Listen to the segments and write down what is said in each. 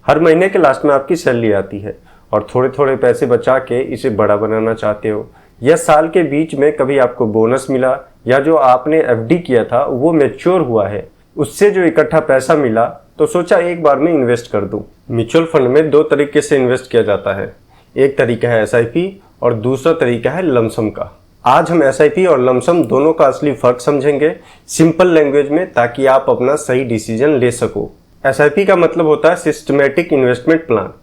हर महीने के लास्ट में आपकी सैलरी आती है और थोड़े थोड़े पैसे बचा के इसे बड़ा बनाना चाहते हो, या साल के बीच में कभी आपको बोनस मिला या जो आपने एफडी किया था वो मैच्योर हुआ है, उससे जो इकट्ठा पैसा मिला तो सोचा एक बार में इन्वेस्ट कर दूं। म्यूचुअल फंड में दो तरीके से इन्वेस्ट किया जाता है, एक तरीका है एसआईपी और दूसरा तरीका है लमसम का। आज हम एसआईपी और लमसम दोनों का असली फर्क समझेंगे सिंपल लैंग्वेज में, ताकि आप अपना सही डिसीजन ले सको। एसआईपी का मतलब होता है सिस्टमेटिक इन्वेस्टमेंट प्लान।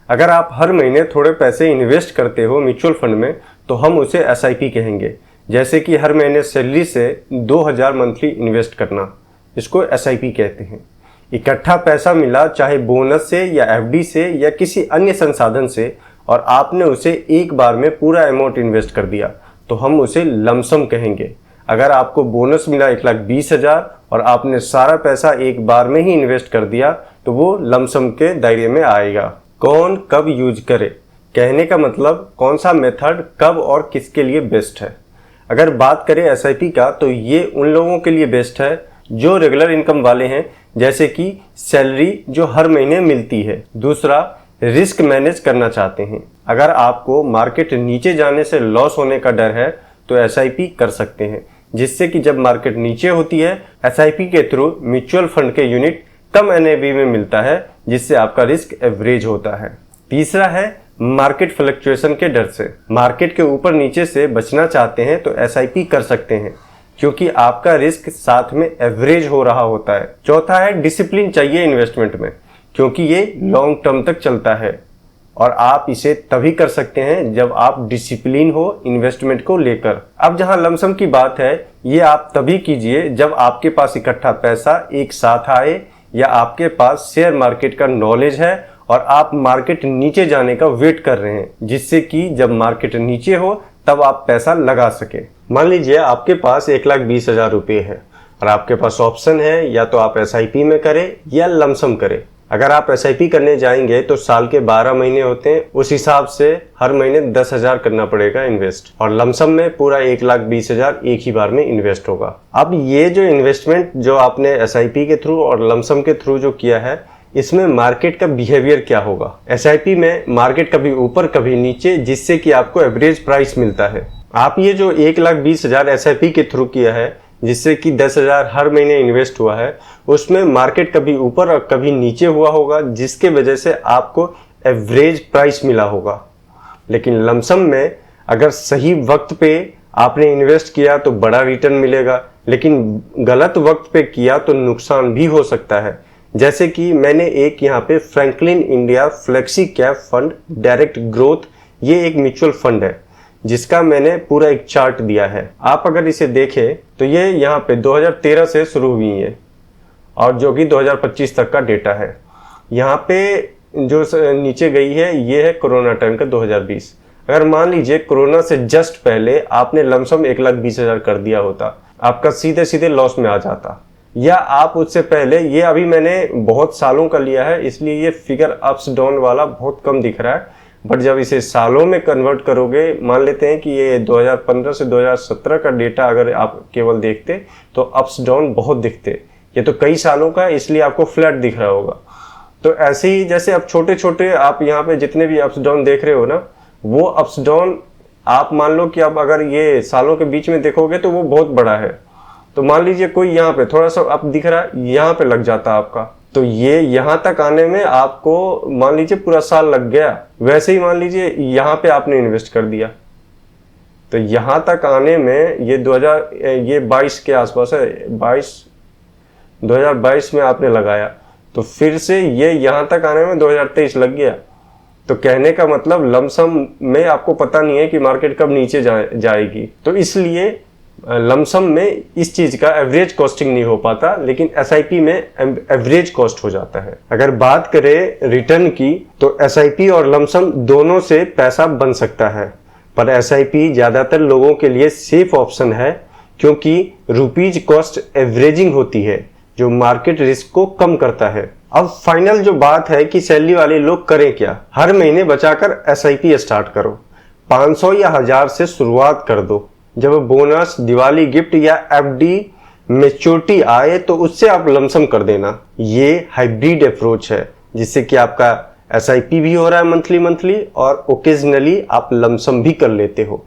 अगर आप हर महीने थोड़े पैसे इन्वेस्ट करते हो म्यूचुअल फंड में तो हम उसे एसआईपी कहेंगे। जैसे कि हर महीने सैलरी से 2000 मंथली इन्वेस्ट करना, इसको एसआईपी कहते हैं। इकट्ठा पैसा मिला चाहे बोनस से या एफडी से या किसी अन्य संसाधन से, और आपने उसे एक बार में पूरा अमाउंट इन्वेस्ट कर दिया तो हम उसे लमसम कहेंगे। अगर आपको बोनस मिला 1,20,000 और आपने सारा पैसा एक बार में ही इन्वेस्ट कर दिया तो वो लमसम के दायरे में आएगा। कौन कब यूज करे, कहने का मतलब कौन सा मेथड कब और किसके लिए बेस्ट है। अगर बात करें एसआईपी का तो ये उन लोगों के लिए बेस्ट है जो रेगुलर इनकम वाले हैं, जैसे कि सैलरी जो हर महीने मिलती है। दूसरा, रिस्क मैनेज करना चाहते हैं। अगर आपको मार्केट नीचे जाने से लॉस होने का डर है तो एसआईपी कर सकते हैं, जिससे कि जब मार्केट नीचे होती है एसआईपी के थ्रू म्यूचुअल फंड के यूनिट कम एनएवी में मिलता है, जिससे आपका रिस्क एवरेज होता है। तीसरा है मार्केट फ्लक्चुएशन के डर से। मार्केट के ऊपर नीचे से बचना चाहते हैं तो एसआईपी कर सकते हैं, क्योंकि आपका रिस्क साथ में एवरेज हो रहा होता है। चौथा है डिसिप्लिन चाहिए इन्वेस्टमेंट में, क्योंकि ये लॉन्ग टर्म तक चलता है और आप इसे तभी कर सकते हैं जब आप डिसिप्लिन हो इन्वेस्टमेंट को लेकर। अब जहां लमसम की बात है, ये आप तभी कीजिए जब आपके पास इकट्ठा पैसा एक साथ आए या आपके पास शेयर मार्केट का नॉलेज है और आप मार्केट नीचे जाने का वेट कर रहे हैं, जिससे कि जब मार्केट नीचे हो तब आप पैसा लगा सके। मान लीजिए आपके पास 1,20,000 रुपये है और आपके पास ऑप्शन है या तो आप एसआईपी में करें या लमसम करें। अगर आप एसआईपी करने जाएंगे तो साल के 12 महीने होते हैं, उस हिसाब से हर महीने 10,000 करना पड़ेगा इन्वेस्ट, और लमसम में पूरा 1,20,000 एक ही बार में इन्वेस्ट होगा। अब ये जो इन्वेस्टमेंट जो आपने एसआईपी के थ्रू और लमसम के थ्रू जो किया है, इसमें मार्केट का बिहेवियर क्या होगा। एसआईपी में मार्केट कभी ऊपर कभी नीचे, जिससे कि आपको एवरेज प्राइस मिलता है। आप ये जो 1,20,000 एसआईपी के थ्रू किया है, जिससे कि 10,000 हर महीने इन्वेस्ट हुआ है, उसमें मार्केट कभी ऊपर और कभी नीचे हुआ होगा, जिसके वजह से आपको एवरेज प्राइस मिला होगा। लेकिन लमसम में अगर सही वक्त पे आपने इन्वेस्ट किया तो बड़ा रिटर्न मिलेगा, लेकिन गलत वक्त पे किया तो नुकसान भी हो सकता है। जैसे कि मैंने एक यहाँ पे Franklin India flexi cap fund direct growth, ये एक म्यूचुअल फंड है जिसका मैंने पूरा एक चार्ट दिया है। आप अगर इसे देखें तो ये यहाँ पे 2013 से शुरू हुई है और जो कि 2025 तक का डेटा है। यहाँ पे जो नीचे गई है ये है कोरोना टाइम का 2020। अगर मान लीजिए कोरोना से जस्ट पहले आपने लमसम 1,20,000 कर दिया होता, आपका सीधे सीधे लॉस में आ जाता। या आप उससे पहले, ये अभी मैंने बहुत सालों का लिया है इसलिए ये फिगर अप्स डाउन वाला बहुत कम दिख रहा है, बट जब इसे सालों में कन्वर्ट करोगे, मान लेते हैं कि ये 2015 से 2017 का डेटा अगर आप केवल देखते तो अप्स डाउन बहुत दिखते। ये तो कई सालों का है इसलिए आपको फ्लैट दिख रहा होगा। तो ऐसे ही जैसे अब छोटे छोटे आप यहाँ पे जितने भी अप्स डाउन देख रहे हो ना, वो अप्स डाउन आप मान लो कि अब अगर ये सालों के बीच में देखोगे तो वो बहुत बड़ा है। तो मान लीजिए कोई यहाँ पे थोड़ा सा अप दिख रहा है, यहाँ पे लग जाता आपका, तो ये यहाँ तक आने में आपको मान लीजिए पूरा साल लग गया। वैसे ही मान लीजिए यहाँ पे आपने इन्वेस्ट कर दिया तो यहाँ तक आने में ये 2022 के आसपास है, 2022 में आपने लगाया तो फिर से ये यहाँ तक आने में 2023 लग गया। तो कहने का मतलब लमसम में आपको पता नहीं है कि मार्केट कब नीचे जाएगी, तो इसलिए लमसम में इस चीज का एवरेज कॉस्टिंग नहीं हो पाता, लेकिन एसआईपी में एवरेज कॉस्ट हो जाता है। अगर बात करें रिटर्न की तो एसआईपी और लमसम दोनों से पैसा बन सकता है, पर एसआईपी ज्यादातर लोगों के लिए सेफ ऑप्शन है, क्योंकि रुपीज कॉस्ट एवरेजिंग होती है जो मार्केट रिस्क को कम करता है। अब फाइनल जो बात है कि सैलरी वाले लोग करें क्या। हर महीने बचाकर एसआईपी स्टार्ट करो, 500 या 1000 से शुरुआत कर दो। जब बोनस, दिवाली गिफ्ट या एफडी मैच्योरिटी आए तो उससे आप लमसम कर देना। ये हाइब्रिड अप्रोच है जिससे कि आपका SIP भी हो रहा है मंथली और ओकेजनली आप लमसम भी कर लेते हो।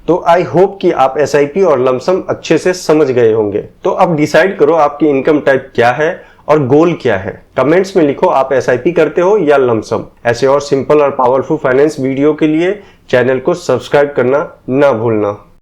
तो आई होप कि आप SIP और लमसम अच्छे से समझ गए होंगे। तो अब डिसाइड करो आपकी इनकम टाइप क्या है और गोल क्या है। कमेंट्स में लिखो आप SIP करते हो या लमसम। ऐसे और सिंपल और पावरफुल फाइनेंस वीडियो के लिए चैनल को सब्सक्राइब करना ना भूलना।